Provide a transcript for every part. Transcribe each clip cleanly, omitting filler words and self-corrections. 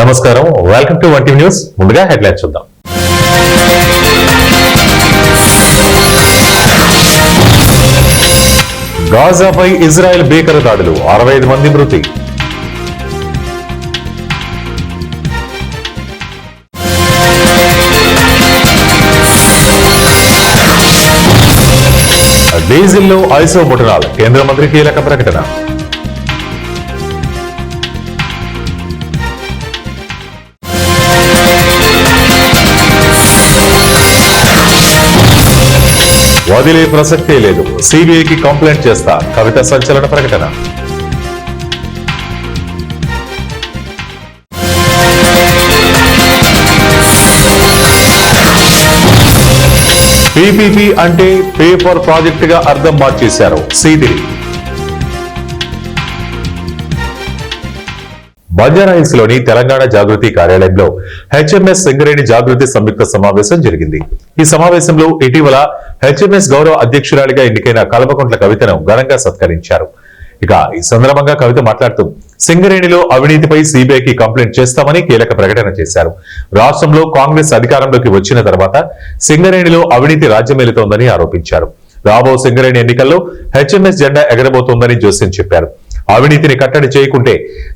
నమస్కారం, welcome to 1 news. ముందుగా headlines చూద్దాం. గాజాపై ఇజ్రాయెల్ భీకర దాడులు, 65 మంది మృతి. డీజిల్లో ఐసోబుటనాల్, కేంద్ర మంత్రి కీలక ప్రకటన. వదిలే ప్రసక్తే లేదు, సిబిఐకి కంప్లైంట్ చేస్తా, కవిత సంచలన ప్రకటన. పీపీపీ అంటే పేపర్ ప్రాజెక్ట్ గా అర్థం మార్చేశారు సీదిరి. బంజారాహిల్స్ లోని తెలంగాణ జాగృతి కార్యాలయంలో హెచ్ఎంఎస్ సింగరేణి జాగృతి సంయుక్త సమావేశం జరిగింది. ఈ సమావేశంలో ఇటీవల హెచ్ఎంఎస్ గౌరవ అధ్యక్షురాలిగా ఎన్నికైన కల్వకుంట్ల కవితను ఘనంగా సత్కరించారు. ఇక ఈ సందర్భంగా కవిత మాట్లాడుతూ సింగరేణిలో అవినీతిపై సిబిఐకి కంప్లైంట్ చేస్తామని కీలక ప్రకటన చేశారు. రాష్ట్రంలో కాంగ్రెస్ అధికారంలోకి వచ్చిన తర్వాత సింగరేణిలో అవినీతి రాజ్యమేలుతోందని ఆరోపించారు. రాబో సింగరేణి ఎన్నికల్లో హెచ్ఎంఎస్ జెండా ఎగరబోతోందని జోస్యం చెప్పారు. అవినీతిని కట్టడి చేయకుంటే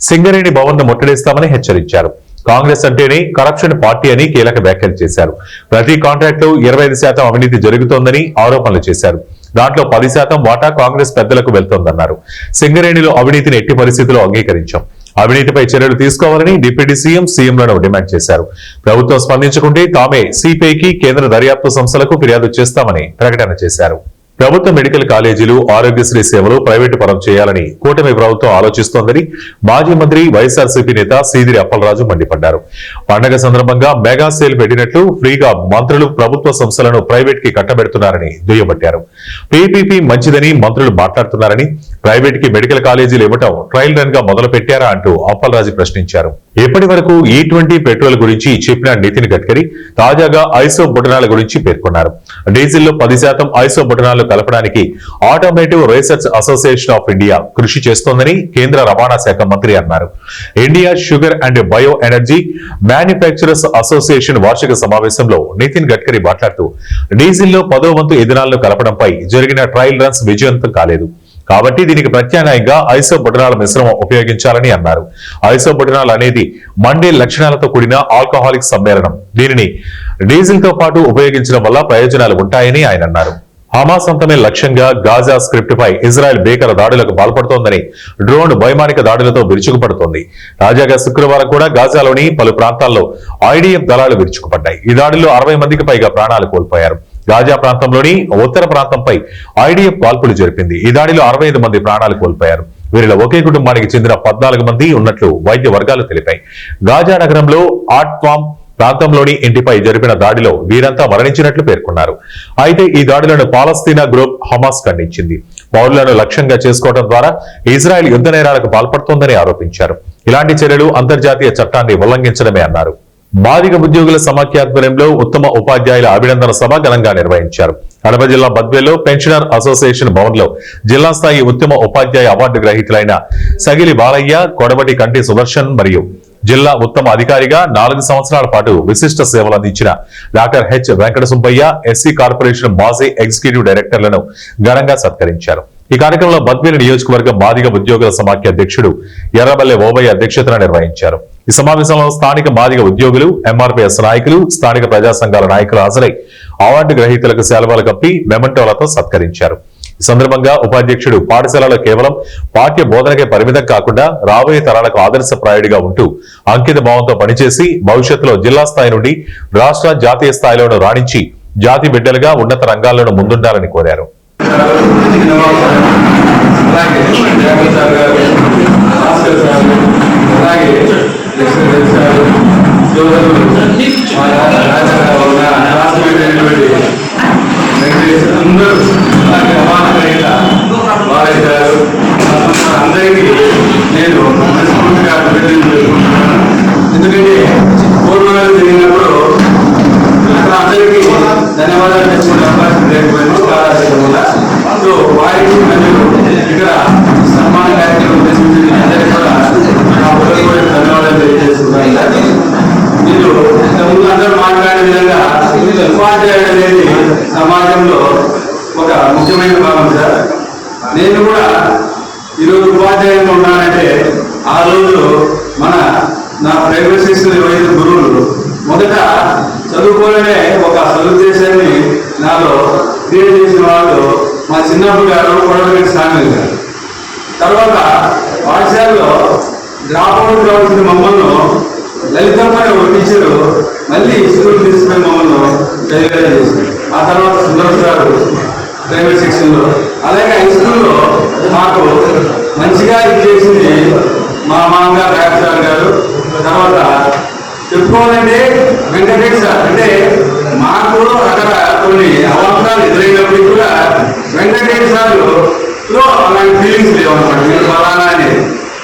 సింగరేణి భవన్ను ముట్టడిస్తామని హెచ్చరించారు. కాంగ్రెస్ అంటేనే కరప్షన్ పార్టీ అని కీలక వ్యాఖ్యలు చేశారు. ప్రతి కాంట్రాక్ట్ లో 25% అవినీతి జరుగుతోందని ఆరోపణలు చేశారు. దాంట్లో 10% వాటా కాంగ్రెస్ పెద్దలకు వెళ్తోందన్నారు. సింగరేణిలో అవినీతిని ఎట్టి పరిస్థితుల్లో అంగీకరించాం. అవినీతిపై చర్యలు తీసుకోవాలని డిప్యూటీ సీఎంలను డిమాండ్ చేశారు. ప్రభుత్వం స్పందించకుంటే తామే సిపిఐకి, కేంద్ర దర్యాప్తు సంస్థలకు ఫిర్యాదు చేస్తామని ప్రకటన చేశారు. ప్రభుత్వ మెడికల్ కాలేజీలు, ఆరోగ్యశ్రీ సేవలు ప్రైవేటు పరం చేయాలని కూటమి ప్రభుత్వం ఆలోచిస్తోందని మాజీ మంత్రి వైఎస్ఆర్సీపీ నేత సీదిరి అప్పలరాజు మండిపడ్డారు. పండగ సందర్భంగా మెగా సేల్ పెట్టినట్లు ఫ్రీగా మంత్రులు ప్రభుత్వ సంస్థలను ప్రైవేట్ కి కట్టబెడుతున్నారని దుయ్యబట్టారు. పీపీపీ మంచిదని మంత్రులు మాట్లాడుతున్నారని, ప్రైవేట్ కి మెడికల్ కాలేజీలు ఇవ్వటం ట్రయల్ రన్ గా మొదలు పెట్టారా అంటూ అప్పలరాజు ప్రశ్నించారు. ఇప్పటి వరకు E20 పెట్రోల్ గురించి చెప్పిన నితిన్ గడ్కరీ తాజాగా ఐసోబుటనాల్ గురించి పేర్కొన్నారు. డీజిల్లో 10% ఐసోబుటనాల్ కలపడానికి automotive research association of India కృషి చేస్తోందని కేంద్ర రవాణా శాఖ మంత్రి అన్నారు. India sugar and bio energy manufacturers association వార్షిక సమావేశంలో నితిన్ గడ్కరీ మాట్లాడుతూ డీజిల్లో 10వ వంతు ఇథనాల్ ను కలపడంపై జరిగిన ట్రయల్ రన్స్ విజయవంతం కాలేదు కాబట్టి దీనికి ప్రత్యామ్నాయంగా ఐసోబుటనాల్ మిశ్రమం ఉపయోగించాలని అన్నారు. ఐసోబుటనాల్ అనేది మండే లక్షణాలతో కూడిన ఆల్కహాలిక్ సమ్మేళనం. దీనిని డీజిల్ తో పాటు ఉపయోగించడం వల్ల ప్రయోజనాలు ఉంటాయని ఆయన అన్నారు. హమాస్ అంతమే లక్ష్యంగా గాజా స్క్రిప్ట్ పై ఇజ్రాయెల్ భీకర దాడులకు పాల్పడుతోందని, డ్రోన్ వైమానిక దాడులతో విరుచుకుపడుతోంది. తాజాగా శుక్రవారం కూడా గాజాలోని పలు ప్రాంతాల్లో ఐడిఎఫ్ దళాలు విరుచుకుపడ్డాయి. ఈ దాడుల్లో 60 మందికి పైగా ప్రాణాలు కోల్పోయారు. గాజా ప్రాంతంలోని ఉత్తర ప్రాంతంపై ఐడిఎఫ్ కాల్పులు జరిపింది. ఈ దాడిలో 65 మంది ప్రాణాలు కోల్పోయారు. వీరిలో ఒకే కుటుంబానికి చెందిన 14 మంది ఉన్నట్లు వైద్య వర్గాలు తెలిపాయి. గాజా నగరంలో ఆట్వామ్ ప్రాంతంలోని ఇంటిపై జరిపిన దాడిలో వీరంతా మరణించినట్లు పేర్కొన్నారు. అయితే ఈ దాడులను పాలస్తీనా గ్రూప్ హమాస్ ఖండించింది. పౌరులను లక్ష్యంగా చేసుకోవడం ద్వారా ఇజ్రాయెల్ యుద్ధ నేరాలకు పాల్పడుతోందని ఆరోపించారు. ఇలాంటి చర్యలు అంతర్జాతీయ చట్టాన్ని ఉల్లంఘించడమే అన్నారు. బాధిక ఉద్యోగుల సమాఖ్యాధ్వర్యంలో ఉత్తమ ఉపాధ్యాయుల అభినందన సభ ఘనంగా నిర్వహించారు. కడప జిల్లా బద్వేల్లో పెన్షనర్ అసోసియేషన్ భవన్ లో జిల్లా స్థాయి ఉత్తమ ఉపాధ్యాయ అవార్డు గ్రహీతులైన సగిలి బాలయ్య, కొడబటి కంటి సుదర్శన్ మరియు జిల్లా ఉత్తమ అధికారిగా 4 సంవత్సరాల పాటు విశిష్ట సేవలు అందించిన doctor H Venkata Subbaiah, SC corporation మాజీ ఎగ్జిక్యూటివ్ డైరెక్టర్లను ఘనంగా సత్కరించారు. ఈ కార్యక్రమంలో బద్వేలు నియోజకవర్గం బాధిక ఉద్యోగుల సమాఖ్య అధ్యక్షుడు ఎర్రబల్లె ఓబయ్య అధ్యక్షతన నిర్వహించారు. ఈ సమావేశంలో స్థానిక బాధిక ఉద్యోగులు, ఎంఆర్పీఎస్ నాయకులు, స్థానిక ప్రజా సంఘాల నాయకులు హాజరై అవార్డు గ్రహీతలకు శాలువాలు కప్పి మెమంటోలతో సత్కరించారు. ఈ సందర్భంగా ఉపాధ్యక్షుడు పాఠశాలలో కేవలం పాఠ్య బోధనకే పరిమితం కాకుండా రాబోయే తరాలకు ఆదర్శప్రాయుడిగా ఉంటూ అంకిత భావంతో పనిచేసి భవిష్యత్తులో జిల్లా స్థాయి నుండి రాష్ట్ర, జాతీయ స్థాయిలోనూ రాణించి జాతి బిడ్డలుగా ఉన్నత రంగాల్లోనూ ముందుండాలని కోరారు. అందరికీ నేను మనస్ఫూర్తిగా ఎందుకంటే పూర్వగాలు జరిగినప్పుడు అందరికీ ధన్యవాదాలు తెచ్చుకునే అవకాశం లేకపోయింది. సో వారికి మరియు ఇక్కడ సన్మాన కార్యక్రమం అందరికీ కూడా నా హృదయపూర్వక ధన్యవాదాలు తెలియజేస్తున్నాను. ఉపాధ్యాయులు ఉన్నానంటే ఆ రోజు నా ప్రైవేట్ సెక్షన్ 25 గురువులు మొదట చదువుకోవాలనే ఒక సదుద్దేశాన్ని నాలో క్రియేట్ చేసిన వాళ్ళు మా చిన్నప్పుడు గారు కొడవలకి స్వామి గారు. తర్వాత పాఠశాలలో డ్రాప్ అవుట్ కావాల్సిన మమ్మల్ని లలితమ్మ అనే ఒక టీచరు మళ్ళీ స్కూల్ తీసుకుని మమ్మల్ని డెలివరీ చేసింది. ఆ తర్వాత సుందరం గారు ప్రైవేట్ సెక్షన్లో, అలాగే హై స్కూల్లో మాకు మంచిగా ఇది చేసింది మా మామగారు రాజసార్ గారు. తర్వాత చెప్పుకోవాలంటే వెంకటేష్ సార్. అంటే మాకు అక్కడ కొన్ని అవాంతరాలు ఎదురైనప్పటికీ కూడా వెంకటేష్ సార్లో అలాంటి ఫీలింగ్స్ లేవు అనమాట. మీరు ఫలానా అనేది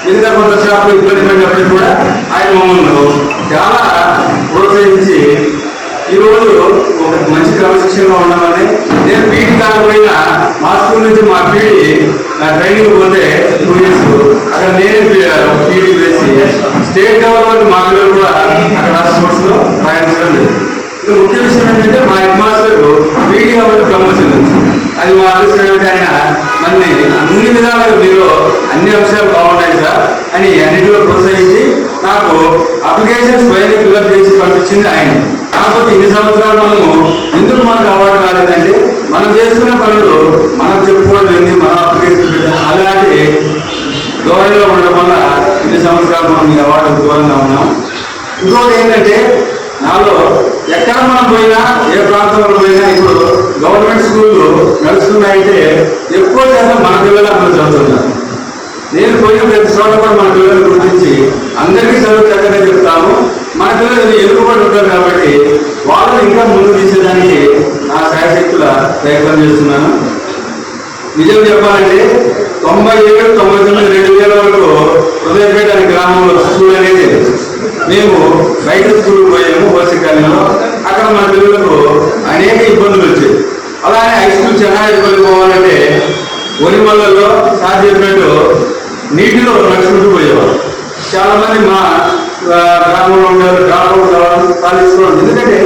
మిగతా కొంత షాపులు ఇబ్బంది పడినప్పటికీ కూడా ఆయన మమ్మల్ని చాలా ప్రోత్సహించి ఈరోజు ఒక మంచి క్రమశిక్షణగా ఉండమని, నేను పీడి కాకపోయినా మా స్కూల్ నుంచి మా పీడి నా ట్రైనింగ్ పోతే 2 years అక్కడ నేనే పీడి వేసి స్టేట్ గవర్నమెంట్ మా పిల్లలు కూడా అక్కడ స్పోర్ట్స్ లో రాయించడం లేదు. ఇది ముఖ్య విషయం ఏంటంటే మా హెడ్ మాస్టర్ పీడి కాబట్టి ప్రమోషన్ అది మా అదృష్టం ఏమిటి, ఆయన మళ్ళీ అన్ని విధాలుగా మీరు అన్ని అంశాలు బాగున్నాయి సార్ అని అన్నింటిలో ప్రోత్సహించి నాకు అప్లికేషన్ స్వయంగా ఫిల్అప్ చేసి పంపించింది ఆయన. కాకపోతే ఇన్ని సంవత్సరాలు మనము ఎందుకు మనకు అవార్డు రాలేదంటే మనం చేసుకునే పనులు మనం చెప్పుకోవడం ఏంటి, మనం అప్లికేషన్ పెట్టాం అలాంటి ధోరణిలో ఉండడం వల్ల ఇన్ని సంవత్సరాలు మనం ఈ అవార్డు దూరంగా ఉన్నాం. ఇంకోటి ఏంటంటే నాలో ఎక్కడ మనం పోయినా ఏ ప్రాంతంలో పోయినా ఇప్పుడు గవర్నమెంట్ స్కూళ్ళు నడుస్తున్నాయంటే ఎక్కువ శాతం మన పిల్లలు అక్కడ చదువుతున్నారు. నేను పోయిన ప్రతి చోట కూడా మన పిల్లలు గుర్తించి అందరికీ చదువు చక్కగా చెప్తాము. మన పిల్లలు ఎదుగుబడి ఉంటారు కాబట్టి వాళ్ళు ఇంకా ముందు తీసేదానికి నా శాయశక్తుల ప్రయత్నం చేస్తున్నాను. నిజం చెప్పాలంటే 97, 99, 2000 వరకు హృదయపేట అనే గ్రామంలో స్కూల్ అనేది మేము బయట స్కూల్ పోయాము ఓసికాలంలో. అక్కడ మన పిల్లలకు అనేక ఇబ్బందులు వచ్చాయి. అలానే హై స్కూల్ చెన్నాయి పోవాలంటే ఒరిమల్లలో సార్ చెప్పినట్టు నీటిలో నడుచుకుంటూ పోయేవారు. చాలా మంది మా గ్రామంలో ఉండేవారు గ్రామంలో సాధించుకోవడం. ఎందుకంటే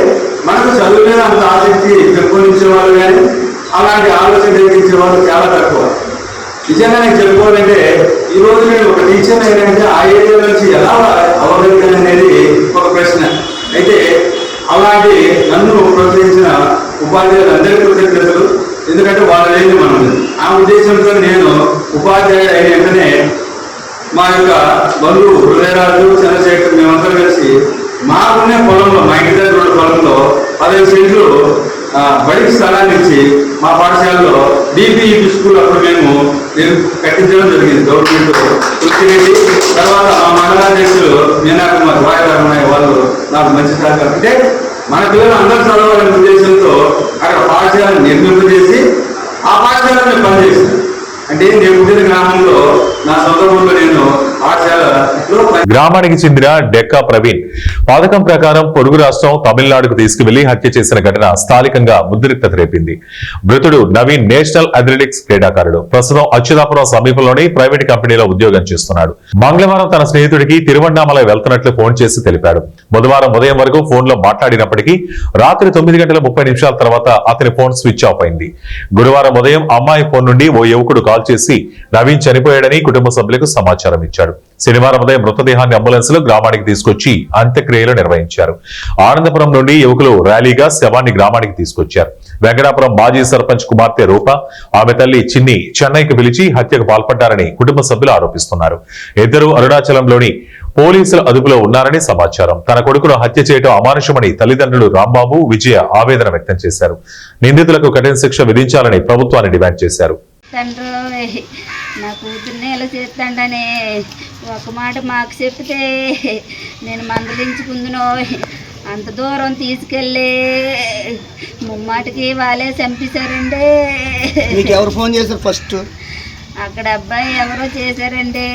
మనకు చదువు మీద అంత ఆసక్తి పెంపొందించే వాళ్ళు కానీ అలాంటి ఆలోచన కలిగించే వాళ్ళు చాలా తక్కువ. నిజంగా నేను చెప్పుకోవాలంటే ఈరోజు నేను ఒక టీచర్ ఏంటంటే ఆ ఏరియా నుంచి ఎలా అవగలిగాను అనేది ఒక ప్రశ్న. అయితే అలాంటి నన్ను ప్రోత్సహించిన ఉపాధ్యాయులు అందరికీ కృతజ్ఞతలు. ఎందుకంటే వాళ్ళు లేని మనం ఆ ఉద్దేశంతో నేను ఉపాధ్యాయుడు అయిన వెంటనే మా యొక్క బంధువు హృదయరాజు చంద్రశేఖర్ మేమందరం కలిసి మాకునే పొలంలో మా ఇంటి దగ్గర పొలంలో 15 సెంట్లు బడికి స్థలాన్ని ఇచ్చి మా పాఠశాలలో బీపీఈపీ స్కూల్ అప్పుడు మేము కట్టించడం జరిగింది గవర్నమెంట్ కృషి. తర్వాత మా మండలాధ్యక్షులు మీనాకుమార్ వాయురామయ్య వాళ్ళు నాకు మంచి సహకారం. అంటే మన పిల్లలు అందరూ చదవాలనే ఉద్దేశంతో అక్కడ పాఠశాలను నిర్మింపజేసి ఆ పాఠశాలలో పనిచేస్తాను. అంటే నేను పుట్టిన గ్రామంలో నా సొంత ఊళ్ళో నేను గ్రామానికి చెందిన డెక్కా ప్రవీణ్ పథకం ప్రకారం పొరుగు రాష్ట్రం తమిళనాడుకు తీసుకువెళ్లి హత్య చేసిన ఘటన స్థానికంగా ఉద్రిక్తత రేపింది. మృతుడు నవీన్ నేషనల్ అథ్లెటిక్స్ క్రీడాకారుడు. ప్రస్తుతం అచ్యుతాపురం సమీపంలోని ప్రైవేట్ కంపెనీలో ఉద్యోగం చేస్తున్నాడు. మంగళవారం తన స్నేహితుడికి తిరువన్నామలై వెళ్తున్నట్లు ఫోన్ చేసి తెలిపాడు. బుధవారం ఉదయం వరకు ఫోన్ లో మాట్లాడినప్పటికీ రాత్రి 9:30 తర్వాత అతని ఫోన్ స్విచ్ ఆఫ్ అయింది. గురువారం ఉదయం అమ్మాయి ఫోన్ నుండి ఓ యువకుడు కాల్ చేసి నవీన్ చనిపోయాడని కుటుంబ సభ్యులకు సమాచారం ఇచ్చాడు. శనివారం ఉదయం మృతదేహాన్ని అంబులెన్స్ లో గ్రామానికి తీసుకొచ్చి అంత్యక్రియలు నిర్వహించారు. ఆనందపురం నుండి యువకులు ర్యాలీగా శవాన్ని గ్రామానికి తీసుకొచ్చారు. వెంకటాపురం మాజీ సర్పంచ్ కుమార్తె రూప, ఆమె తల్లి చిన్ని చెన్నైకి పిలిచి హత్యకు పాల్పడ్డారని కుటుంబ సభ్యులు ఆరోపిస్తున్నారు. ఇద్దరు అరుణాచలంలోని పోలీసుల అదుపులో ఉన్నారని సమాచారం. తన కొడుకును హత్య చేయడం అమానుషమని తల్లిదండ్రులు రాంబాబు, విజయ ఆవేదన వ్యక్తం చేశారు. నిందితులకు కఠిన శిక్ష విధించాలని ప్రభుత్వాన్ని డిమాండ్ చేశారు. నా కూతుర్ని ఎలా చేస్తాడనే ఒక మాట మాకు చెప్తే నేను మందలించుకుందునో అంత దూరం తీసుకెళ్ళి ముమ్మాటికి వాళ్ళే చంపేశారండి. మీకు ఎవరు ఫోన్ చేశారు ఫస్ట్? అక్కడ అబ్బాయి ఎవరో చేశారండి.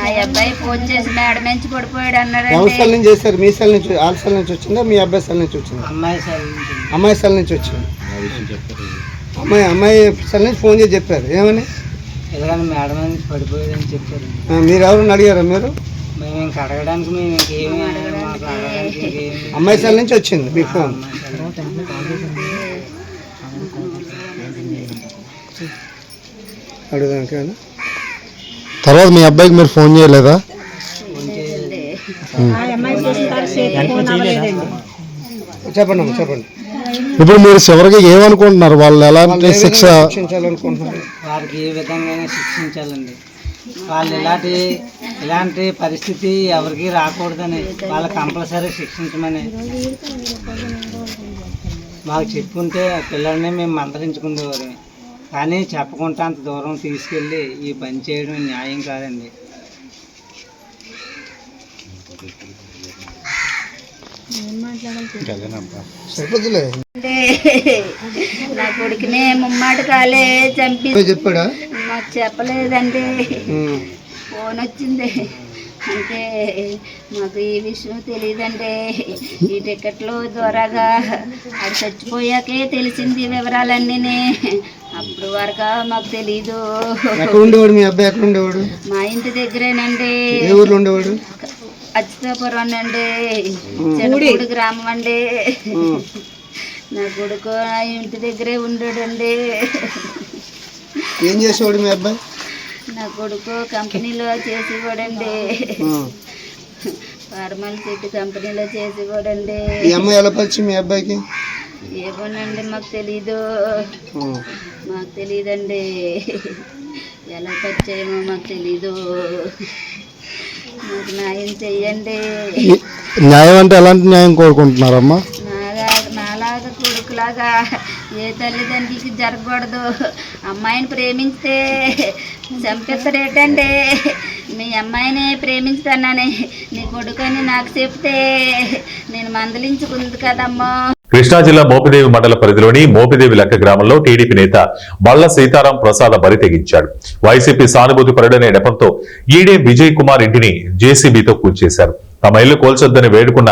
ఆ అబ్బాయి ఫోన్ చేసి మేడ నుంచి పడిపోయాడు అన్నారండి. ఎవరి సెల్ నుంచి చేశారు? మీ సెల్ నుంచి, వాళ్ళ సెల్ నుంచి వచ్చిందా, మీ అబ్బాయి సెల్ నుంచి వచ్చిందా? అమ్మాయి సెల్ నుంచి వచ్చింది. అమ్మాయి సెల్ నుంచి ఫోన్ చేసి చెప్పారు ఏమని? ఎందుకంటే మేడం నుంచి పడిపోయేదని చెప్పారు. మీరు ఎవరిని అడిగారా? మీరు మేము ఇంక అడగడానికి మేము ఇంకేమి అమ్మాయి సెల్ నుంచి వచ్చింది మీ ఫోన్. అడుగుదానికేనా? తర్వాత మీ అబ్బాయికి మీరు ఫోన్ చేయలేదా? చెప్పండి చెప్పండి. ఇప్పుడు మీరు చివరికి ఏమనుకుంటున్నారు? వాళ్ళు ఎలాంటి శిక్ష శిక్షించాలనుకుంటున్నారు? వారికి ఏ విధంగా శిక్షించాలండి. వాళ్ళు ఇలాంటి పరిస్థితి ఎవరికి రాకూడదని వాళ్ళు కంపల్సరీ శిక్షించమని మాకు చెప్పుకుంటే పిల్లల్ని మేము మందలించుకునేవారు. కానీ చెప్పకుండా అంత దూరం తీసుకెళ్ళి ఈ పని చేయడం న్యాయం కాదండి. నా కొడుకునే ముమ్మాటి కాలే చంపి చెప్పాడా? మాకు చెప్పలేదండి. ఫోన్ వచ్చింది అంటే మాకు ఈ విషయం తెలియదండి. ఈ టికెట్లు ద్వారాగా అది చచ్చిపోయాకే తెలిసింది వివరాలన్నీ. అప్పుడు వరకు మాకు తెలీదు. ఎక్కడ ఉండేవాడు మీ అబ్బాయి? ఎక్కడ ఉండేవాడు? మా ఇంటి దగ్గరేనండి. ఏ ఊర్లో ఉండేవాడు? అచ్యుతాపురం అండి, చెడుగూడు గ్రామం అండి. నా కొడుకు ఆ ఇంటి దగ్గరే ఉండడండి. ఏం చేసేవాడు మీ అబ్బాయి? నా కొడుకు కంపెనీలో చేసేవాడండి. ఫార్మల్ సిటీ కంపెనీలో చేసేవాడండి. ఈ అమ్మాయి ఎలా పరిచయం మీ అబ్బాయికి? ఏమోనండి మాకు తెలీదు. మాకు తెలీదండి. ఎలా పరిచయమో మాకు తెలీదు. మాకు న్యాయం చెయ్యండి. న్యాయం అంటే ఎలాంటి న్యాయం కోరుకుంటున్నారమ్మా? నాలాగా కొడుకులాగా ఏ తల్లిదండ్రులకి జరగకూడదు. అమ్మాయిని ప్రేమిస్తే చంపిస్తారేటండి. మీ అమ్మాయిని ప్రేమిస్తానని నీ కొడుకుని నాకు చెప్తే నేను మందలించుకుంది కదమ్మా. కృష్ణా జిల్లా మోపిదేవి మండల పరిధిలోని మోపిదేవి లెక్క గ్రామంలో టీడీపీ నేత బళ్ల సీతారాం ప్రసాద్ బరి తెగించాడు. వైసీపీ సానుభూతి పరుడనే నెపంతో ఈడే విజయ్ కుమార్ ఇంటిని జేసీబీతో కూల్చేశారు. తమ ఇల్లు కోల్చొద్దని వేడుకున్న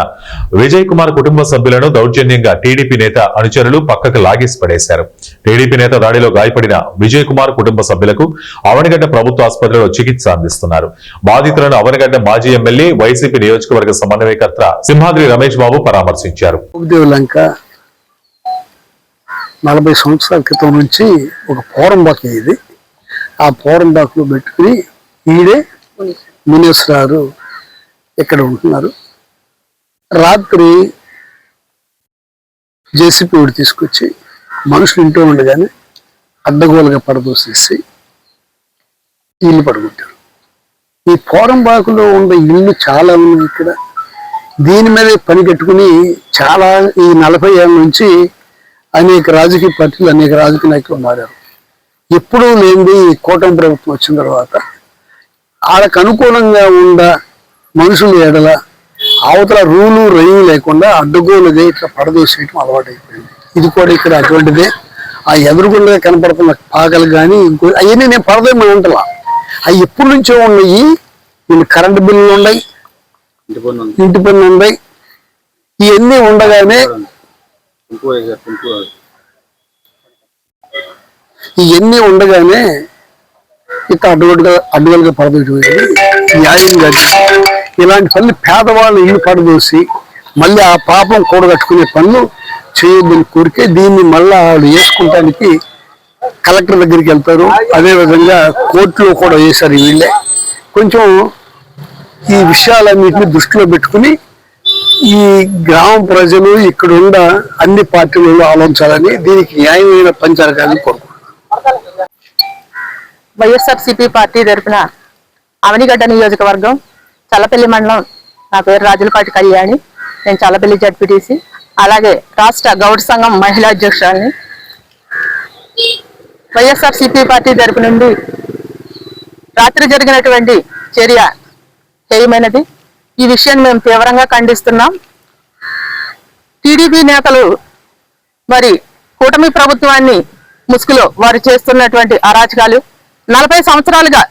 విజయ్ కుమార్ కుటుంబ సభ్యులను దౌర్జన్యంగా టీడీపీ నేత అనుచరులు పక్కకు లాగేసి పడేశారు. టీడీపీ నేత దాడిలో గాయపడిన విజయ్ కుమార్ కుటుంబ సభ్యులకు అవనగడ్డ ప్రభుత్వ ఆసుపత్రిలో చికిత్స అందిస్తున్నారు. బాధితులను అవనగడ్డ మాజీ ఎమ్మెల్యే వైసీపీ నియోజకవర్గ సమన్వయకర్త సింహాద్రి రమేష్ బాబు పరామర్శించారు. 40 సంవత్సరాల క్రితం నుంచి ఒక పోరంబాకు ఇది. ఆ పోరంబాకులో పెట్టుకుని ఈడే మునేశ్వరారు ఇక్కడ ఉంటున్నారు. రాత్రి జేసీపీ ఒకటి తీసుకొచ్చి మనుషులు ఇంటూ ఉండగానే అడ్డగోలుగా పడదోసేసి ఇల్లు పడుకుంటారు. ఈ పోరంబాకులో ఉన్న ఇల్లు చాలా ఉన్నాయి ఇక్కడ. దీని మీద పని కట్టుకుని చాలా ఈ 40 ఏళ్ళ నుంచి అనేక రాజకీయ పార్టీలు అనేక రాజకీయ నాయకులు మారారు. ఎప్పుడూ లేనిది కూటమి ప్రభుత్వం వచ్చిన తర్వాత వాళ్ళకు అనుకూలంగా ఉన్న మనుషుల ఎడల అవతల రూలు రైలు లేకుండా అడ్డగోలుగా ఇట్లా పడదోసేయటం అలవాటైపోయింది. ఇది కూడా ఇక్కడ అటువంటిదే. ఆ ఎదురుగుండా కనపడుతున్న పాకలు కానీ ఇంకో అవన్నీ నేను పడదేమని అంటలా. అవి ఎప్పటి నుంచో ఉన్నాయి. వీళ్ళు కరెంటు బిల్లులు ఉన్నాయి, ఇంటి పన్ను ఉన్నాయి. ఇవన్నీ ఉండగానే ఇట్లా అడ్డుగోలుగా పడదోసేది న్యాయం కాదు. ఇలాంటి పనులు పేదవాళ్ళు ఇల్లు పడదోసి మళ్ళీ ఆ పాపం కూడగట్టుకునే పనులు చేయొద్దని కోరికే దీన్ని మళ్ళా వాళ్ళు వేసుకుంటానికి కలెక్టర్ దగ్గరికి వెళ్తారు. అదేవిధంగా కోర్టులో కూడా వేశారు వీళ్ళే. కొంచెం ఈ విషయాలన్నింటినీ దృష్టిలో పెట్టుకుని ఈ గ్రామ ప్రజలు ఇక్కడ ఉన్న అన్ని పార్టీలలో ఆలోచించాలని, దీనికి న్యాయమైన పని జరగాలని కోరుకుంటున్నాను. వైఎస్ఆర్సీపీ పార్టీ తరఫున అవనిగడ్డ నియోజకవర్గం చల్లపల్లి మండలం. నా పేరు రాజులపాటి కళ్యాణి. నేను చల్లపల్లి జడ్పీటీసీ, అలాగే రాష్ట్ర గౌడ్ సంఘం మహిళా అధ్యక్షురాలిని. వైఎస్ఆర్సీపీ పార్టీ తరపు నుండి రాత్రి జరిగినటువంటి చర్య హేయమైనది. ఈ విషయాన్ని మేము తీవ్రంగా ఖండిస్తున్నాం. టీడీపీ నేతలు మరి కూటమి ప్రభుత్వాన్ని ముసుగులో వారు చేస్తున్నటువంటి అరాచకాలు 40 సంవత్సరాలుగా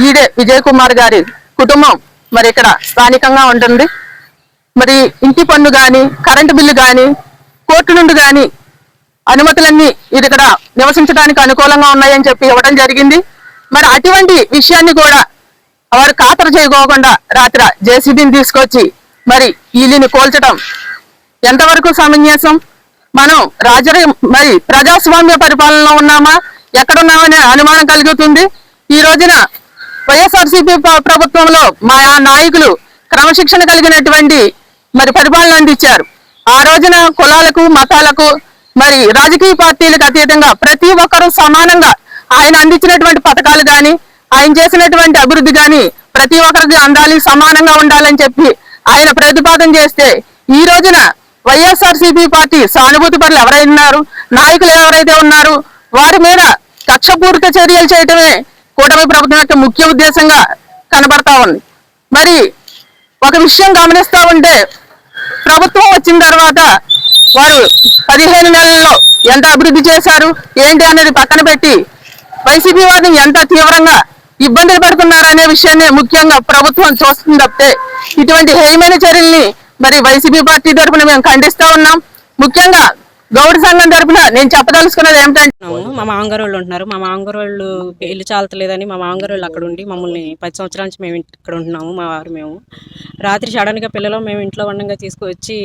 ఈడే విజయ్ కుమార్ గారి కుటుంబం మరి ఇక్కడ స్థానికంగా ఉంటుంది. మరి ఇంటి పన్ను కానీ కరెంటు బిల్లు కానీ కోర్టు నుండి కానీ అనుమతులన్నీ ఇది ఇక్కడ నివసించడానికి అనుకూలంగా ఉన్నాయని చెప్పి ఇవ్వడం జరిగింది. మరి అటువంటి విషయాన్ని కూడా వారు ఖాతరు చేయకోకుండా రాత్రి జేసీబీని తీసుకొచ్చి మరి ఇల్లుని కోల్చడం ఎంతవరకు సమంజసం? మనం మరి ప్రజాస్వామ్య పరిపాలనలో ఉన్నామా, ఎక్కడున్నామనే అనుమానం కలుగుతుంది. ఈ రోజున వైఎస్ఆర్సీపీ ప్రభుత్వంలో మా నాయకులు క్రమశిక్షణ కలిగినటువంటి మరి పరిపాలన అందించారు. ఆ రోజున కులాలకు మతాలకు మరి రాజకీయ పార్టీలకు అతీతంగా ప్రతి ఒక్కరూ సమానంగా ఆయన అందించినటువంటి పథకాలు గాని ఆయన చేసినటువంటి అభివృద్ధి గాని ప్రతి ఒక్కరికి అందాలి, సమానంగా ఉండాలని చెప్పి ఆయన ప్రతిపాదన చేస్తే ఈ రోజున వైఎస్ఆర్సీపీ పార్టీ సానుభూతి పరులు ఎవరైనా ఉన్నారు, నాయకులు ఎవరైతే ఉన్నారు వారి మీద కక్షపూరిత చర్యలు చేయటమే కూటమి ప్రభుత్వం యొక్క ముఖ్య ఉద్దేశంగా కనబడతా ఉంది. మరి ఒక విషయం గమనిస్తా ఉంటే ప్రభుత్వం వచ్చిన తర్వాత వారు 15 నెలల్లో ఎంత అభివృద్ధి చేశారు ఏంటి అనేది పక్కన పెట్టి వైసీపీ వారిని ఎంత తీవ్రంగా ఇబ్బందులు పెడుతున్నారు అనే విషయాన్ని ముఖ్యంగా ప్రభుత్వం చూస్తుంది తప్పితే ఇటువంటి హేయమైన చర్యల్ని మరి వైసీపీ పార్టీ తరఫున మేము ఖండిస్తా ఉన్నాం. ముఖ్యంగా గౌడ సంఘం తరఫున నేను చెప్పదలుచుకున్నది ఏమిటంటే మా మామగారు వాళ్ళు ఉంటున్నారు. మా మామగారు వాళ్ళు ఇల్లు చాలతలేదని మా మామగారు వాళ్ళు అక్కడ ఉండి మమ్మల్ని 10 సంవత్సరాల నుంచి మేము ఇక్కడ ఉంటున్నాము. మా వారు మేము రాత్రి సడన్గా పిల్లలు మేము ఇంట్లో వండంగా తీసుకొచ్చి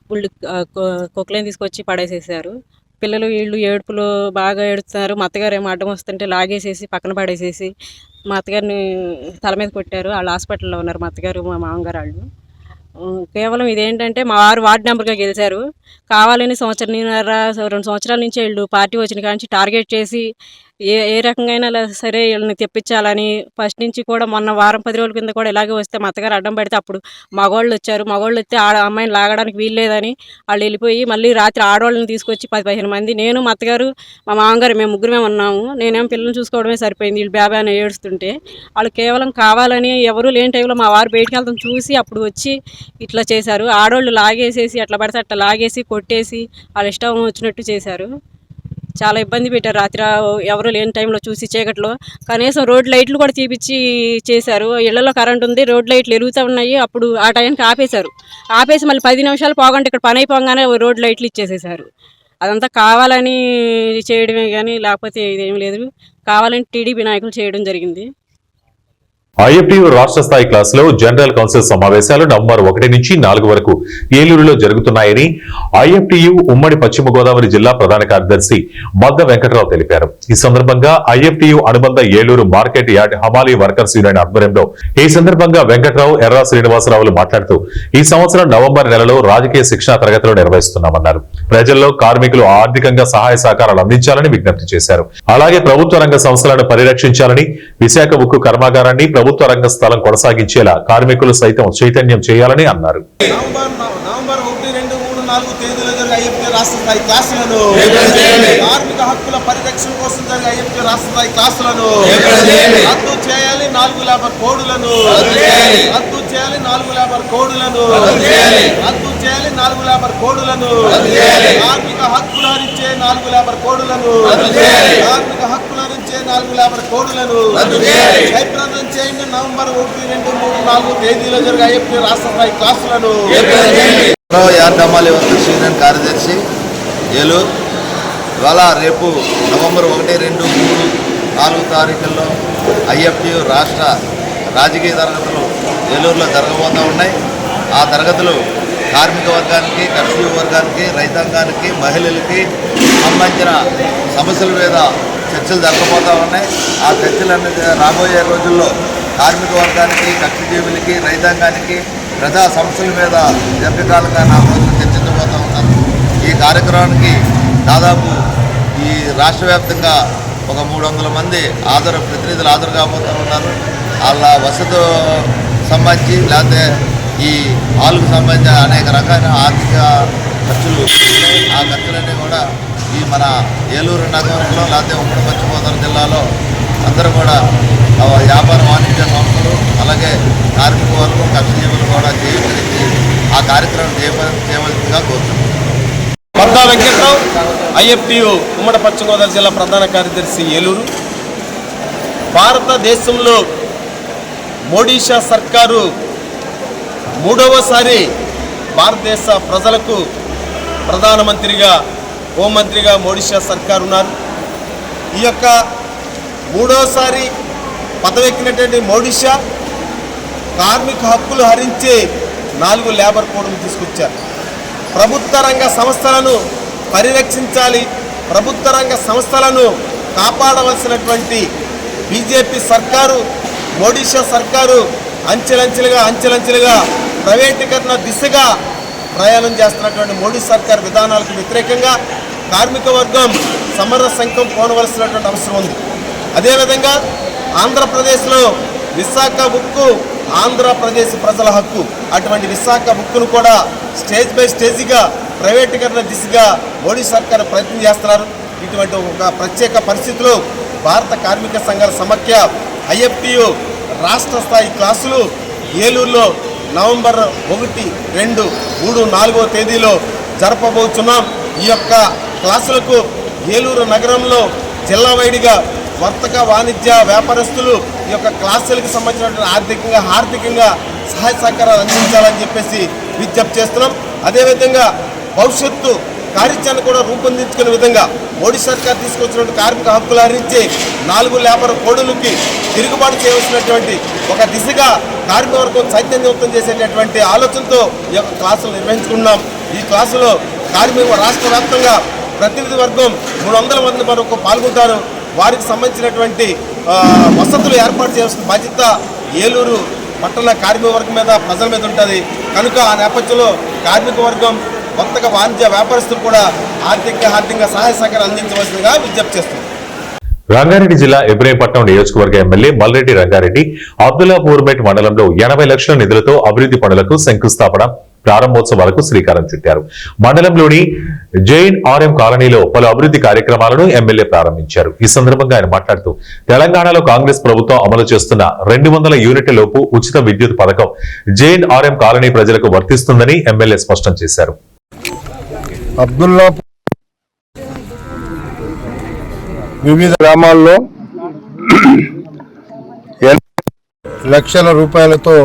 పుల్లు కుక్కలేని తీసుకొచ్చి పడేసేసారు. పిల్లలు వీళ్ళు ఏడుపులు బాగా ఏడుస్తున్నారు. మా అత్తగారు ఏమో అడ్డం వస్తుంటే లాగేసేసి పక్కన పడేసేసి మా అత్తగారిని తల మీద కొట్టారు. వాళ్ళు హాస్పిటల్లో ఉన్నారు మా అత్తగారు మా మామగారు వాళ్ళు. కేవలం ఇదేంటంటే మా వారు వార్డు మెంబర్గా గెలిచారు. కావాలని 2 సంవత్సరాల నుంచి వీళ్ళు పార్టీ వచ్చిన కాడ నుంచి టార్గెట్ చేసి ఏ రకంగా సరే వీళ్ళని తెప్పించాలని ఫస్ట్ నుంచి కూడా మొన్న వారం 10 రోజుల కింద కూడా ఇలాగే వస్తే మా అత్తగారు అడ్డం పెడితే అప్పుడు మగవాళ్ళు వచ్చారు. మగవాళ్ళు వస్తే అమ్మాయిని లాగడానికి వీల్లేదని వాళ్ళు వెళ్ళిపోయి మళ్ళీ రాత్రి ఆడవాళ్ళని తీసుకొచ్చి 10-15 మంది నేను మా అత్తగారు మా మామగారు మేము ముగ్గురమే ఉన్నాము. నేనేమో పిల్లల్ని చూసుకోవడమే సరిపోయింది. వీళ్ళు బేబాని ఏడుస్తుంటే వాళ్ళు కేవలం కావాలని ఎవరు లేని టైంలో మా వారు బయటికి వెళ్తాం చూసి అప్పుడు వచ్చి ఇట్లా చేశారు. ఆడవాళ్ళు లాగేసేసి అట్లా పడితే అట్లా లాగేసి కొట్టేసి వాళ్ళ ఇష్టం వచ్చినట్టు చేశారు. చాలా ఇబ్బంది పెట్టారు. రాత్రి ఎవరు లేని టైంలో చూసి చీకట్లో కనీసం రోడ్ లైట్లు కూడా తీపిచ్చి చేశారు. ఇళ్లలో కరెంట్ ఉంది, రోడ్ లైట్లు ఎరుగుతూ ఉన్నాయి. అప్పుడు ఆ టైంకి ఆపేసి మళ్ళీ 10 నిమిషాలు పోగంటే ఇక్కడ పని అయిపోగానే రోడ్ లైట్లు ఇచ్చేసేసారు. అదంతా కావాలని చేయడమే కానీ లేకపోతే ఇదేం లేదు. కావాలని టీడీపీ నాయకులు చేయడం జరిగింది. ఐఎఫ్టియు రాష్ట్ర స్థాయి క్లాసులో జనరల్ కౌన్సిల్ సమావేశాలు నవంబర్ 1 నుంచి 4 వరకు ఏలూరులో జరుగుతున్నాయని ఐఎఫ్టియు ఉమ్మడి పశ్చిమ గోదావరి జిల్లా ప్రధాన కార్యదర్శి మద్ద వెంకటరావు తెలిపారు. ఈ సందర్భంగా ఐఎఫ్టియు అనుబంధ ఏలూరు మార్కెట్ యార్డ్ హమాలీ వర్కర్స్ యూనియన్ ఆధ్వర్యంలో ఈ సందర్భంగా వెంకటరావు, ఎర్రా శ్రీనివాసరావులు మాట్లాడుతూ ఈ సంవత్సరం నవంబర్ నెలలో రాజకీయ శిక్షణా తరగతులు నిర్వహిస్తున్నామన్నారు. ప్రజల్లో కార్మికులు ఆర్థికంగా సహాయ సహకారాలు అందించాలని విజ్ఞప్తి చేశారు. అలాగే ప్రభుత్వ రంగ సంస్థలను పరిరక్షించాలని, విశాఖ ఉక్కు కర్మాగారాన్ని ప్రభుత్వ రంగ స్థలం కొనసాగించేలా కార్మికులు సైతం చైతన్యం చేయాలని అన్నారు. నవంబర్ 1, 2, 3, 4 తేదీలో జరిగే ఐఎఫ్టీ రాష్ట్ర స్థాయి క్లాసులను, కార్మిక హక్కుల పరిరక్షణ కోసం జరిగే ఐఎఫ్టీ రాష్ట్ర స్థాయి క్లాసులను రద్దు చేయాలి. 4 లేబర్ కోడ్లను రద్దు చేయాలి. 4 లేబర్ కోడ్లను రద్దు చేయాలి. 4 లేబర్ కోడ్లను కార్మిక హక్కులు హరించే 4 లేబర్ కోడ్లను కార్మిక హక్కులు హరించే 4 లేబర్ కోడ్లను జయప్రదం చేయండి. నవంబర్ 1, 2, 3, 4 తేదీలో జరిగే ఐఎఫ్టీ రాష్ట్ర స్థాయి క్లాసులను యార్డ్ హమాలీ వర్కర్స్ యూనియన్ కార్యదర్శి ఏలూరు. ఇవాళ రేపు నవంబర్ 1, 2, 3, 4 తారీఖుల్లో ఐఎఫ్టియు రాష్ట్ర రాజకీయ తరగతులు ఏలూరులో జరగబోతూ ఉన్నాయి. ఆ తరగతులు కార్మిక వర్గానికి, కర్షక వర్గానికి, రైతాంగానికి, మహిళలకి సంబంధించిన సమస్యల మీద చర్చలు జరగబోతూ ఉన్నాయి. ఆ చర్చలన్నీ రాబోయే రోజుల్లో కార్మిక వర్గానికి, కక్షజీవులకి, రైతాంగానికి, ప్రజా సమస్యల మీద దీర్ఘకాలంగా నా రోజులు చర్చించబోతూ ఉన్నాను. ఈ కార్యక్రమానికి దాదాపు ఈ రాష్ట్ర వ్యాప్తంగా ఒక 300 మంది ప్రతినిధులు హాజరు కాబోతూ ఉన్నారు. వాళ్ళ వసతి సంబంధించి లేకపోతే ఈ హాల్కు సంబంధించిన అనేక రకాల ఆర్థిక ఖర్చులు, ఆ ఖర్చులన్నీ కూడా ఈ మన ఏలూరు నగరంలో లేకపోతే ఉమ్మడి పశ్చిమ గోదావరి జిల్లాలో అందరూ కూడా వ్యాపార వాణిజ్య సంస్థలు అలాగే కార్మిక వర్గం, కక్షజీవులు కూడా చేయించి ఆ కార్యక్రమం చేయవలసిందిగా కోరుతున్నాం. మద్దా వెంకటరావు, ఐఎఫ్టియు ఉమ్మడి పశ్చిమ గోదావరి జిల్లా ప్రధాన కార్యదర్శి ఏలూరు. భారతదేశంలో మోడీ షా సర్కారు 3వసారి భారతదేశ ప్రజలకు ప్రధానమంత్రిగా, హోంమంత్రిగా మోడీ షా సర్కారు ఉన్నారు. ఈ యొక్క 3వసారి పదవెక్కినటువంటి మోడీ షా కార్మిక హక్కులు హరించే 4 లేబర్ కోడ్లు తీసుకొచ్చారు. ప్రభుత్వ రంగ సంస్థలను పరిరక్షించాలి, ప్రభుత్వ రంగ సంస్థలను కాపాడవలసినటువంటి బీజేపీ సర్కారు మోడీ షా సర్కారు అంచెలంచెలుగా ప్రైవేటీకరణ దిశగా ప్రయాణం చేస్తున్నటువంటి మోడీ సర్కార్ విధానాలకు వ్యతిరేకంగా కార్మిక వర్గం సమర సంఘం పోనవలసినటువంటి అవసరం ఉంది. అదేవిధంగా ఆంధ్రప్రదేశ్లో విశాఖ ఉక్కు ఆంధ్రప్రదేశ్ ప్రజల హక్కు. అటువంటి విశాఖ ఉక్కును కూడా స్టేజ్ బై స్టేజ్గా ప్రైవేటీకరణ దిశగా మోడీ సర్కార్ ప్రయత్నం చేస్తున్నారు. ఇటువంటి ఒక ప్రత్యేక పరిస్థితిలో భారత కార్మిక సంఘాల సమాఖ్య ఐఎఫ్టియు రాష్ట్ర స్థాయి క్లాసులు ఏలూరులో నవంబర్ 1, 2, 3, 4వ తేదీలో జరపబోతున్నాం. ఈ యొక్క క్లాసులకు ఏలూరు నగరంలో జిల్లా వైడిగా వర్తక వాణిజ్య వ్యాపారస్తులు ఈ యొక్క క్లాసులకు సంబంధించినటువంటి ఆర్థికంగా సహాయ సహకారాలు అందించాలని చెప్పేసి విజ్ఞప్తి చేస్తున్నాం. అదేవిధంగా భవిష్యత్తు కార్యాచరణ కూడా రూపొందించుకునే విధంగా మోడీ సర్కార్ తీసుకొచ్చినటువంటి కార్మిక హక్కులు హరించి 4 లేబర్ కోడులకి తిరుగుబాటు చేయవలసినటువంటి ఒక దిశగా కార్మిక వర్గం చైతన్యవంతం చేసేటటువంటి ఆలోచనతో ఈ యొక్క క్లాసులు నిర్వహించుకున్నాం. ఈ క్లాసులో కార్మిక రాష్ట్ర వ్యాప్తంగా ప్రతినిధి వర్గం 300 మంది వరకు పాల్గొంటారు. వారికి సంబంధించినటువంటి వసతులు ఏర్పాటు చేయాల్సిన బాధ్యత ఏలూరు పట్టణ కార్మిక వర్గం మీద, ప్రజల మీద ఉంటుంది. కనుక ఆ నేపథ్యంలో కార్మిక వర్గం వర్తక వాణిజ్య వ్యాపారస్తులు కూడా ఆర్థికంగా సహాయ సహకారం అందించవలసిందిగా విజ్ఞప్తి చేస్తున్నారు. రంగారెడ్డి జిల్లా ఇబ్రహీంపట్నం నియోజకవర్గ ఎమ్మెల్యే మల్రెడ్డి రంగారెడ్డి అబ్దుల్లాపూర్మేట్ మండలంలో 80 లక్షల నిధులతో అభివృద్ధి పనులకు శంకుస్థాపన, ప్రారంభోత్సవాలకు శ్రీకారం చుట్టారు. మండలంలోని జైన్ ఆర్ఎం కాలనీలో పలు అభివృద్ధి కార్యక్రమాలను ఎమ్మెల్యే ప్రారంభించారు. ఈ సందర్భంగా ఆయన మాట్లాడుతూ తెలంగాణలో కాంగ్రెస్ ప్రభుత్వం అమలు చేస్తున్న 200 యూనిట్ల లోపు ఉచిత విద్యుత్ పథకం జైన్ ఆర్ఎం కాలనీ ప్రజలకు వర్తిస్తుందని ఎమ్మెల్యే స్పష్టం చేశారు. అబ్దుల్లాపూర్ వివిధ గ్రామాల్లో లక్షల రూపాయలతో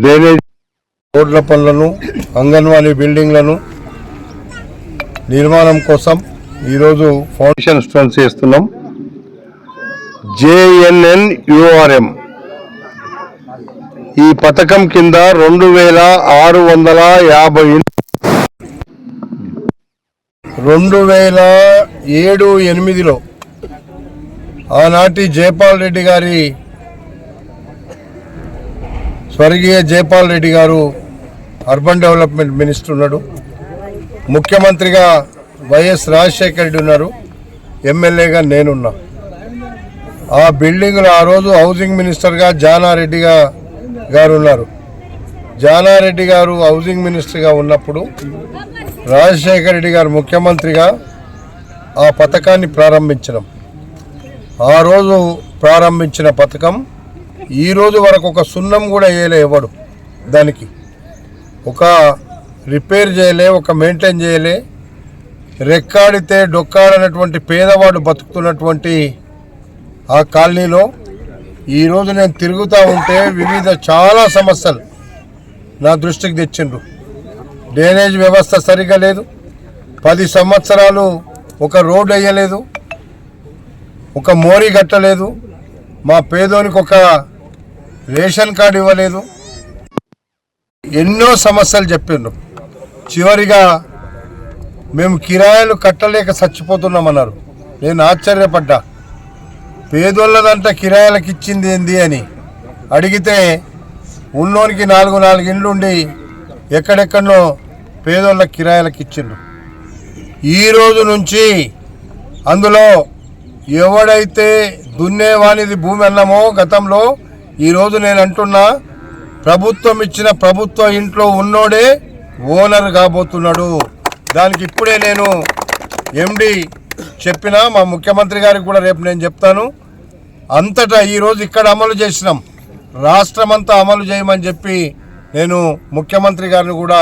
డ్రైనేజ్ రోడ్ల పనులను, అంగన్వాడీ బిల్డింగ్లను నిర్మాణం కోసం ఈరోజు ఫౌండేషన్ స్టోన్ చేస్తున్నాం. JNNURM ఈ పథకం కింద 2650 2007-8లో ఆనాటి జైపాల్ రెడ్డి గారి స్వర్గీయ జైపాల్ రెడ్డి గారు అర్బన్ డెవలప్మెంట్ మినిస్టర్ ఉన్నాడు. ముఖ్యమంత్రిగా వైఎస్ రాజశేఖర రెడ్డి ఉన్నారు. ఎమ్మెల్యేగా నేనున్నా. ఆ బిల్డింగ్లో ఆ రోజు హౌసింగ్ మినిస్టర్గా జానారెడ్డి గారు ఉన్నారు. జానారెడ్డి గారు హౌసింగ్ మినిస్టర్గా ఉన్నప్పుడు రాజశేఖర రెడ్డి గారు ముఖ్యమంత్రిగా ఆ పథకాన్ని ప్రారంభించడం. ఆ రోజు ప్రారంభించిన పథకం ఈ రోజు వరకు ఒక సున్నం కూడా వేయలే. ఎవడు దానికి ఒక రిపేర్ చేయలే, ఒక మెయింటైన్ చేయలే. రెక్కాడితే డొక్కాడనటువంటి పేదవాడు బతుకుతున్నటువంటి ఆ కాలనీలో ఈరోజు నేను తిరుగుతూ ఉంటే వివిధ చాలా సమస్యలు నా దృష్టికి తెచ్చిండ్రు. డ్రైనేజ్ వ్యవస్థ సరిగా లేదు. 10 సంవత్సరాలు ఒక రోడ్డు వేయలేదు, ఒక మోరీ కట్టలేదు, మా పేదోనికి ఒక రేషన్ కార్డు ఇవ్వలేదు. ఎన్నో సమస్యలు చెప్పిండ్రు. చివరిగా మేము కిరాయిలు కట్టలేక చచ్చిపోతున్నామన్నారు. నేను ఆశ్చర్యపడ్డా. పేదోళ్ళదంట కిరాయిలకు ఇచ్చింది ఏంది అని అడిగితే ఉన్నోనికి 4 ఇండ్లుండి ఎక్కడెక్కడో పేదోళ్ళ కిరాయిలకు ఇచ్చిండ్రు. ఈ రోజు నుంచి అందులో ఎవడైతే దున్నేవానిది భూమి అన్నామో గతంలో, ఈరోజు నేను అంటున్నా ప్రభుత్వం ఇచ్చిన ప్రభుత్వ ఇంట్లో ఉన్నోడే ఓనర్ కాబోతున్నాడు. దానికి ఇప్పుడే నేను ఎండి చెప్పిన మా ముఖ్యమంత్రి గారికి కూడా రేపు నేను చెప్తాను. అంతటా ఈరోజు ఇక్కడ అమలు చేసినాం, రాష్ట్రమంతా అమలు చేయమని చెప్పి నేను ముఖ్యమంత్రి గారిని కూడా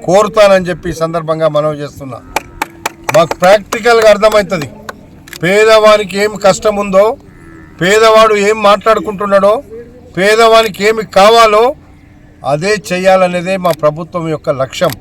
కోరుతానని చెప్పి సందర్భంగా మనవి చేస్తున్నా. మాకు ప్రాక్టికల్గా అర్థమవుతుంది పేదవానికి ఏం కష్టం ఉందో, పేదవాడు ఏం మాట్లాడుకుంటున్నాడో, పేదవానికి ఏమి కావాలో అదే చేయాలనేదే మా ప్రభుత్వం యొక్క లక్ష్యం.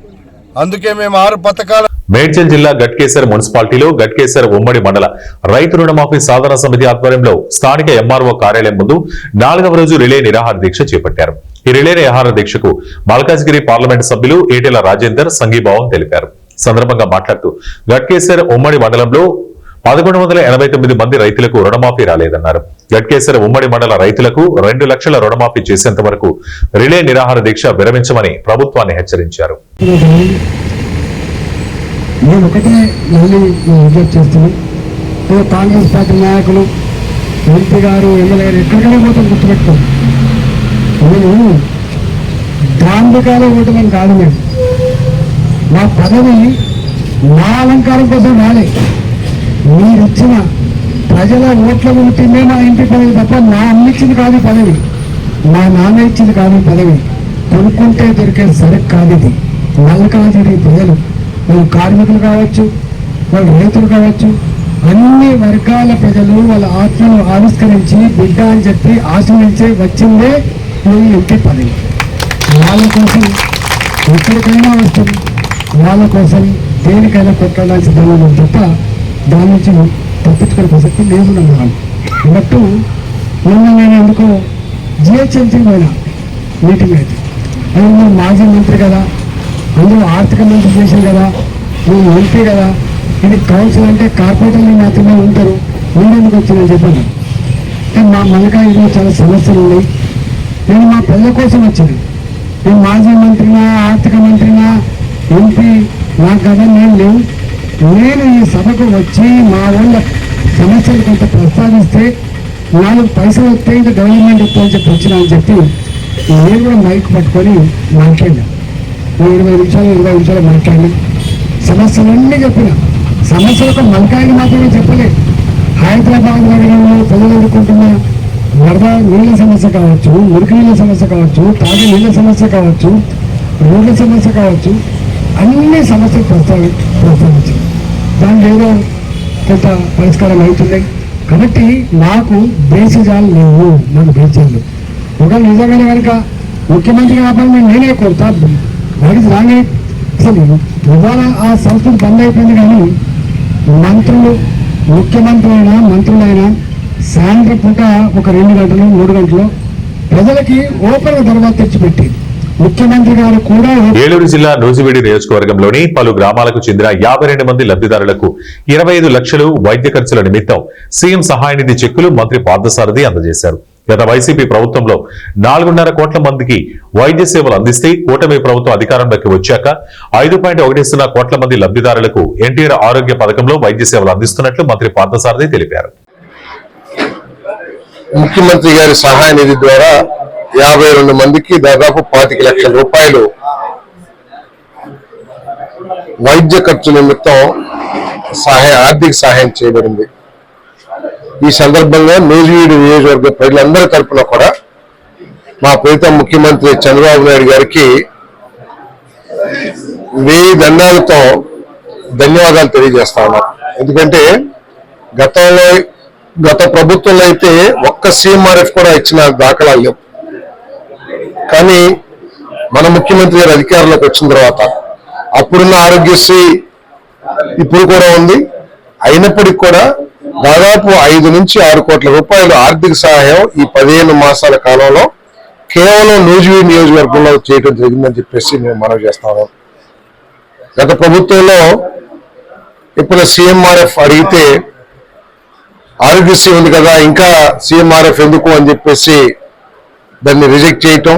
అందుకే మేము 6 పథకాలు. మేడ్చల్ జిల్లా గట్కేసర్ మున్సిపాలిటీలో గట్కేసర్ ఉమ్మడి మండల రైతు రుణమాఫీ సాధన సమితి ఆధ్వర్యంలో స్థానిక ఎంఆర్ఓ కార్యాలయం ముందు 4వ రోజు రిలే నిరాహార దీక్ష చేపట్టారు. ఈ రిలే నిరాహార దీక్షకు మల్కాజ్గిరి పార్లమెంట్ సభ్యులు ఈటెల రాజేందర్ సంఘీభావం తెలిపారు. సందర్భంగా మాట్లాడుతూ గట్కేసర్ ఉమ్మడి మండలంలో 1189 మంది రైతులకు రుణమాఫీ రాలేదన్నారు. గట్కేసర్ ఉమ్మడి మండల రైతులకు 2 లక్షల రుణమాఫీ చేసేంత వరకు రిలే నిరాహార దీక్ష విరమించమని ప్రభుత్వాన్ని హెచ్చరించారు. కాంగ్రెస్ పార్టీ నాయకులు, ఎంపీ గారు, ఎమ్మెల్యే గారు ఎక్కడికైనా పోతే గుర్తుపెట్టుకోండి, మేము దాంబికాలో ఓటమని కాదు. మేము మా పదవి మా అలంకారం కోసం రాలే. మీరు ఇచ్చిన ప్రజల ఓట్ల ఉంటేనే మా ఇంటి పదవి తప్ప మా అమ్మ ఇచ్చింది కాదు పదవి, మా నాన్న ఇచ్చింది కాదు పదవి. కొనుక్కుంటే దొరికే సరుకు కాదు ఇది. నల్లకాల్సిన ప్రజలు, వాళ్ళు కార్మికులు కావచ్చు, వాళ్ళు రైతులు కావచ్చు, అన్ని వర్గాల ప్రజలు వాళ్ళ ఆత్మను ఆవిష్కరించి బిడ్డ అని చెప్పి ఆశ్రయించే వచ్చిందే ఈ ఎంపీ పదవి. వాళ్ళ కోసం ఎక్కడికైనా వస్తుంది, వాళ్ళ కోసం దేనికైనా కొట్టాలని సిద్ధంగా ఉంది తప్ప దాని నుంచి తప్పించుకునే ప్రసక్తి లేదు నమ్మాలి. బట్టు నిన్న నేను ఎందుకో జిహెచ్ఎంసీ పోయినా మీటింగ్ అయితే, అది నువ్వు మాజీ మంత్రి కదా, అందులో ఆర్థిక మంత్రి చేశాను కదా, నువ్వు ఎంపీ కదా, ఇది కౌన్సిల్ అంటే కార్పొరేటర్లు మాత్రమే ఉంటారు, ముందెందుకు వచ్చిందని చెప్పాను. మా మల్లకాయలో చాలా సమస్యలు ఉన్నాయి, నేను మా ప్రజల కోసం వచ్చాను. నేను మాజీ మంత్రినా, ఆర్థిక మంత్రినా, ఎంపీ నాకు కదా నేను లేవు. నేను ఈ సభకు వచ్చి మా వాళ్ళ సమస్యలు కొంత ప్రస్తావిస్తే 4 పైసలు వస్తే ఇంకా గవర్నమెంట్ వస్తుందని చెప్పి వచ్చినా అని చెప్పి నేను కూడా మైక్ పట్టుకొని మాట్లాడినా. 20 నిమిషాలు మాట్లాడి సమస్యలన్నీ చెప్పిన. సమస్యలకు మల్కాయిని మాత్రమే చెప్పలేదు. హైదరాబాద్ నగరంలో ప్రజలు ఎదుర్కొంటున్న వరద నీళ్ళ సమస్య కావచ్చు, మురికి నీళ్ళ సమస్య కావచ్చు, తాగే నీళ్ళ సమస్య కావచ్చు, రోడ్ల సమస్య కావచ్చు, అన్ని సమస్యలు ప్రస్తావించారు. దానికి ఏదో కొంత పరిష్కారం అవుతున్నాయి. కాబట్టి నాకు బేసిజాలు లేవు, నాకు బేసిజాలు ఒకవేళ నిజంగానే కనుక ముఖ్యమంత్రి కాబట్టి నేనే కోరుతా. వాడికి రాని అసలు ఇవాళ ఆ సంస్థలు బంద్ అయిపోయింది. కానీ మంత్రులు, మంత్రులైనా సాయంత్రం పూట ఒక 2 గంటలు 3 గంటలు ప్రజలకి ఓపెన్ దర్వాజా తెచ్చిపెట్టి ముఖ్యమంత్రి గారు కూడా. ఏలూరు జిల్లా నూజివీడి నియోజకవర్గంలోని పలు గ్రామాలకు చెందిన 52 మంది లబ్ధిదారులకు 25 లక్షలు వైద్య ఖర్చుల నిమిత్తం సీఎం సహాయ నిధి చెక్కులు మంత్రి పార్థసారథి అందజేశారు. గత వైసీపీ ప్రభుత్వంలో 4.5 కోట్ల మందికి వైద్య సేవలు అందిస్తే కూటమి ప్రభుత్వం అధికారంలోకి వచ్చాక 5.10 కోట్ల మంది లబ్ధిదారులకు ఎన్టీఆర్ ఆరోగ్య పథకంలో వైద్య సేవలు అందిస్తున్నట్లు మంత్రి పార్థసారథి తెలిపారు. ముఖ్యమంత్రి గారి సహాయ నిధి ద్వారా 52 మందికి దాదాపు 25 లక్షల రూపాయలు వైద్య ఖర్చు నిమిత్తం ఆర్థిక సహాయం చేయబడింది. ఈ సందర్భంగా నూజివీడు నియోజకవర్గ ప్రజలందరి తరఫున కూడా మా ప్రీతం ముఖ్యమంత్రి చంద్రబాబు నాయుడు గారికి 1000 దండాలతో ధన్యవాదాలు తెలియజేస్తా ఉన్నాం. ఎందుకంటే గత ప్రభుత్వంలో అయితే ఒక్క CMRF కూడా ఇచ్చిన దాఖలాలు లేవు. కానీ మన ముఖ్యమంత్రి గారు అధికారంలోకి వచ్చిన తర్వాత అప్పుడున్న ఆరోగ్యశ్రీ ఇప్పుడు కూడా ఉంది. అయినప్పటికీ కూడా దాదాపు 5 నుంచి 6 కోట్ల రూపాయలు ఆర్థిక సహాయం ఈ 15 మాసాల కాలంలో కేవలం నూజివీడు నియోజకవర్గంలో చేయడం జరిగిందని చెప్పేసి మేము మనవి చేస్తాము. గత ప్రభుత్వంలో ఇప్పుడు CMRF అడిగితే ఆరోగ్యశ్రీ ఉంది కదా, ఇంకా CMRF ఎందుకు అని చెప్పేసి దాన్ని రిజెక్ట్ చేయటం.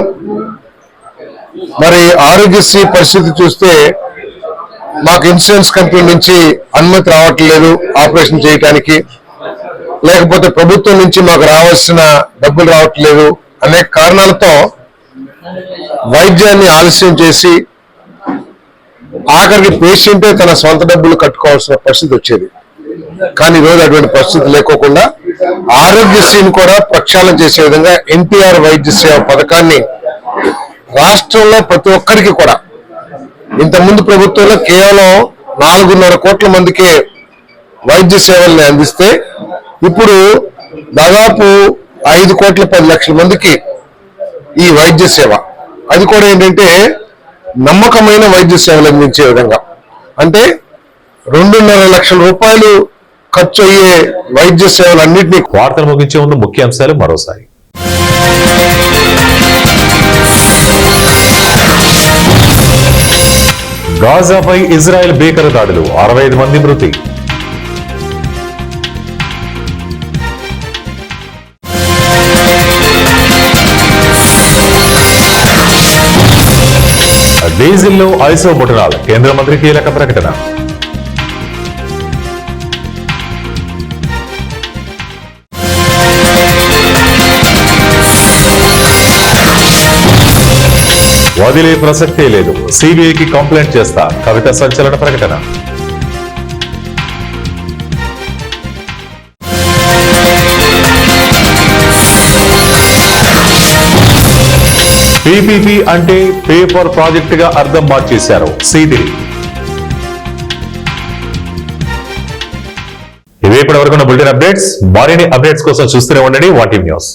మరి ఆరోగ్యశ్రీ పరిస్థితి చూస్తే మాకు ఇన్సూరెన్స్ కంపెనీ నుంచి అనుమతి రావట్లేదు ఆపరేషన్ చేయడానికి, లేకపోతే ప్రభుత్వం నుంచి మాకు రావాల్సిన డబ్బులు రావట్లేదు అనేక కారణాలతో వైద్యాన్ని ఆలస్యం చేసి ఆఖరికి పేషెంటే తన సొంత డబ్బులు కట్టుకోవాల్సిన పరిస్థితి వచ్చేది. కానీ ఈరోజు అటువంటి పరిస్థితి లేకోకుండా ఆరోగ్యశ్రీని కూడా ప్రక్షాళన చేసే విధంగా ఎన్టీఆర్ వైద్య సేవ పథకాన్ని రాష్ట్రంలో ప్రతి ఒక్కరికి కూడా, ఇంతకుముందు ప్రభుత్వంలో కేవలం 4.5 కోట్ల మందికే వైద్య సేవల్ని అందిస్తే ఇప్పుడు దాదాపు 5.10 కోట్ల మందికి ఈ వైద్య సేవ, అది కూడా ఏంటంటే నమ్మకమైన వైద్య సేవలు అందించే విధంగా, అంటే 2.5 లక్షల రూపాయలు ఖర్చు అయ్యే వైద్య సేవలన్నింటినీ. వార్తలు ముగించే ముందు ముఖ్యాంశాలు మరోసారి. గాజాపై ఇజ్రాయెల్ భీకర దాడులు, 65 మంది మృతి. డీజిల్లో ఐసోబుటనాల్, కేంద్ర మంత్రి కీలక ప్రకటన. వదిలే ప్రసక్తే లేదు, సిబిఐకి కంప్లైంట్ చేస్తా, కవిత సంచలన ప్రకటన. పీపీపీ అంటే పేపర్ ప్రాజెక్ట్ గా అర్థం మార్చేశారు సీదిరి. ఇవే ఇప్పటి వరకు బులెటిన్ అప్డేట్స్. మరిన్ని అప్డేట్స్ కోసం చూస్తూనే ఉండండి ONE టీవీ న్యూస్.